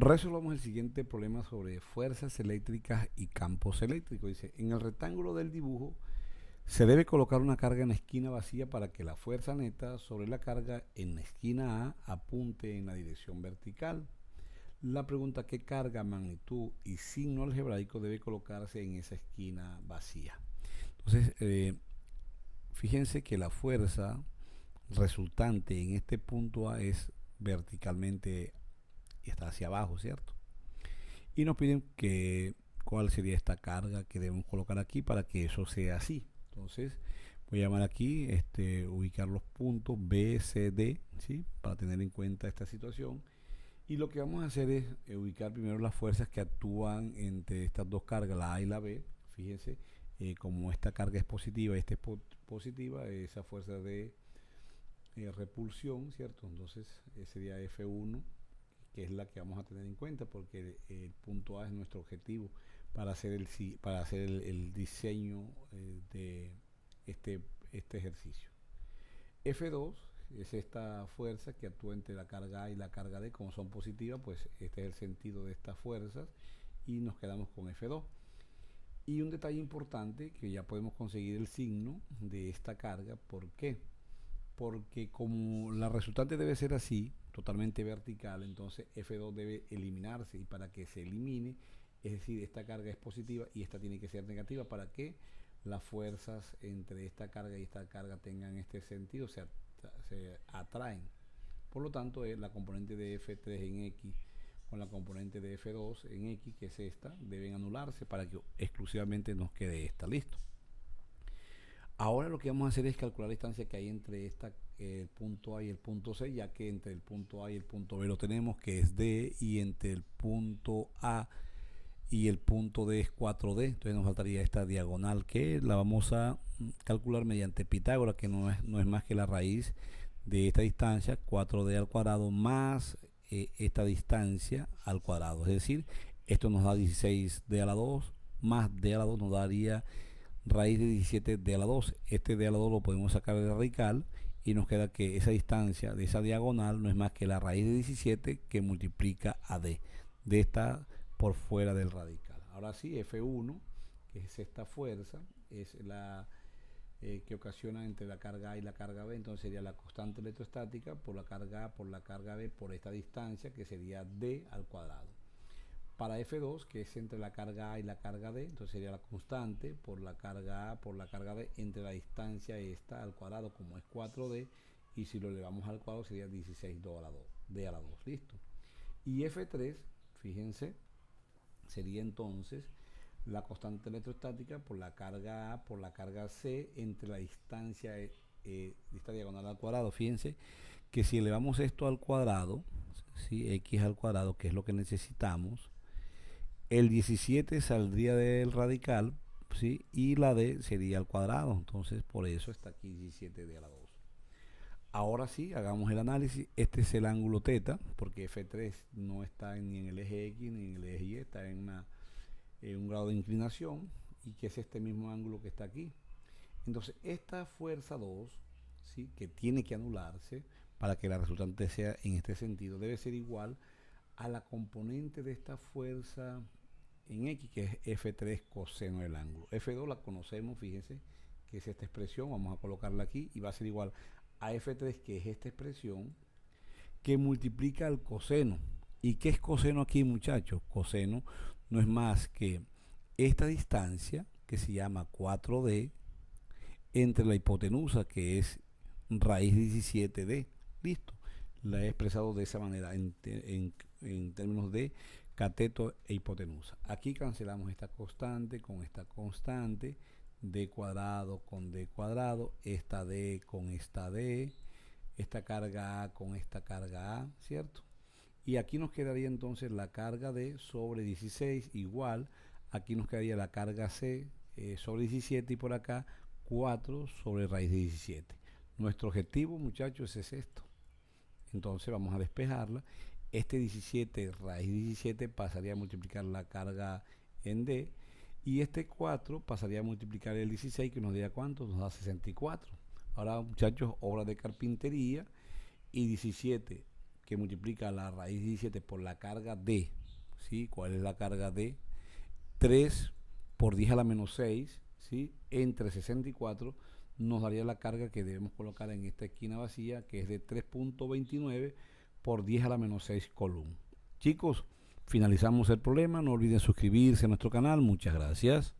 Resolvamos el siguiente problema sobre fuerzas eléctricas y campos eléctricos. Dice, en el rectángulo del dibujo se debe colocar una carga en la esquina vacía para que la fuerza neta sobre la carga en la esquina A apunte en la dirección vertical. La pregunta: ¿qué carga, magnitud y signo algebraico debe colocarse en esa esquina vacía? Entonces, fíjense que la fuerza resultante en este punto A es verticalmente y está hacia abajo, ¿cierto? Y nos piden que cuál sería esta carga que debemos colocar aquí para que eso sea así. Entonces voy a llamar aquí, ubicar los puntos B, C, D, ¿sí? Para tener en cuenta esta situación. Y lo que vamos a hacer es ubicar primero las fuerzas que actúan entre estas dos cargas, la A y la B. Fíjense, como esta carga es positiva y esta es positiva, esa fuerza de repulsión, ¿cierto? Entonces sería F1, que es la que vamos a tener en cuenta porque el punto A es nuestro objetivo para hacer el diseño de este, este ejercicio. F2 es esta fuerza que actúa entre la carga A y la carga D. Como son positivas, pues este es el sentido de estas fuerzas y nos quedamos con F2. Y un detalle importante, que ya podemos conseguir el signo de esta carga. ¿Por qué? Porque como la resultante debe ser así, totalmente vertical, entonces F2 debe eliminarse, y para que se elimine, es decir, esta carga es positiva y esta tiene que ser negativa para que las fuerzas entre esta carga y esta carga tengan este sentido, se atraen. Por lo tanto, la componente de F3 en X con la componente de F2 en X, que es esta, deben anularse para que exclusivamente nos quede esta. Listo. Ahora lo que vamos a hacer es calcular la distancia que hay entre el punto A y el punto C, ya que entre el punto A y el punto B lo tenemos, que es D, y entre el punto A y el punto D es 4D. Entonces nos faltaría esta diagonal, que la vamos a calcular mediante Pitágoras, que no es más que la raíz de esta distancia, 4D al cuadrado, más esta distancia al cuadrado. Es decir, esto nos da 16D a la 2, más D a la 2 nos daría raíz de 17 de a la 2. Este de a la 2 lo podemos sacar de radical y nos queda que esa distancia de esa diagonal no es más que la raíz de 17 que multiplica a D. D está por fuera del radical. Ahora sí, F1, que es esta fuerza, es la que ocasiona entre la carga A y la carga B. Entonces sería la constante electrostática por la carga A por la carga B por esta distancia, que sería D al cuadrado. Para F2, que es entre la carga A y la carga D, entonces sería la constante por la carga A por la carga D entre la distancia esta al cuadrado, como es 4D, y si lo elevamos al cuadrado sería 16 D a la 2. Listo. Y F3, fíjense, sería entonces la constante electrostática por la carga A por la carga C entre la distancia de esta diagonal al cuadrado. Fíjense que si elevamos esto al cuadrado, ¿sí? X al cuadrado, que es lo que necesitamos, el 17 saldría del radical, ¿sí? Y la D sería al cuadrado. Entonces, por eso está aquí 17D a la 2. Ahora sí, hagamos el análisis. Este es el ángulo θ, porque F3 no está ni en el eje X ni en el eje Y, está en un grado de inclinación, y que es este mismo ángulo que está aquí. Entonces, esta fuerza 2, ¿sí? Que tiene que anularse para que la resultante sea en este sentido, debe ser igual a la componente de esta fuerza en X, que es F3 coseno del ángulo. F2 la conocemos, fíjense, que es esta expresión, vamos a colocarla aquí, y va a ser igual a F3, que es esta expresión, que multiplica el coseno. ¿Y qué es coseno aquí, muchachos? Coseno no es más que esta distancia, que se llama 4D, entre la hipotenusa, que es raíz 17D. Listo. La he expresado de esa manera en términos de cateto e hipotenusa. Aquí cancelamos esta constante con esta constante, d cuadrado con d cuadrado, esta d con esta d, esta carga A con esta carga A, ¿cierto? Y aquí nos quedaría entonces la carga D sobre 16 igual, aquí nos quedaría la carga C sobre 17, y por acá 4 sobre raíz de 17. Nuestro objetivo, muchachos, es esto. Entonces vamos a despejarla. Este 17 raíz de 17 pasaría a multiplicar la carga en D, y este 4 pasaría a multiplicar el 16, que nos daría ¿cuánto? Nos da 64. Ahora, muchachos, obra de carpintería, y 17, que multiplica la raíz de 17 por la carga D, ¿sí? ¿Cuál es la carga D? 3 por 10 a la menos 6, ¿sí? Entre 64 nos daría la carga que debemos colocar en esta esquina vacía, que es de 3.29 por 10 a la menos 6 coulomb. Chicos, finalizamos el problema. No olviden suscribirse a nuestro canal. Muchas gracias.